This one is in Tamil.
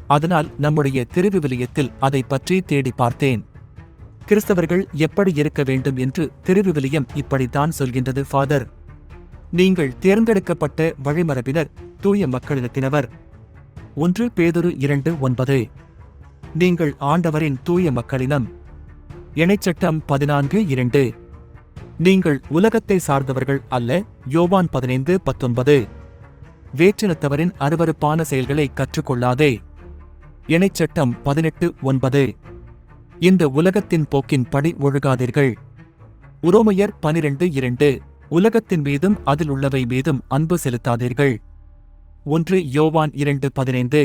அதனால் நம்முடைய திருவிவிலியத்தில் அதை பற்றி தேடி பார்த்தேன். கிறிஸ்தவர்கள் எப்படி இருக்க வேண்டும் என்று திருவிவிலியம் இப்படித்தான் சொல்கின்றது. ஃபாதர், நீங்கள் தேர்ந்தெடுக்கப்பட்ட வழிமரபினர், தூய மக்களினத்தினவர். 1 பேதுரு 2:9. நீங்கள் ஆண்டவரின் தூய மக்களினம். இணைச்சட்டம் 14:2. நீங்கள் உலகத்தை சார்ந்தவர்கள் அல்ல. யோவான் 15:19. வேற்றினத்தவரின் அருவருப்பான செயல்களை கற்றுக்கொள்ளாதே. இணைச்சட்டம் 18:9. இந்த உலகத்தின் போக்கின் படி ஒழுகாதீர்கள். உரோமையர் 12:2. உலகத்தின் மீதும் அதில் உள்ளவை மீதும் அன்பு செலுத்தாதீர்கள். 1 யோவான் 2:15.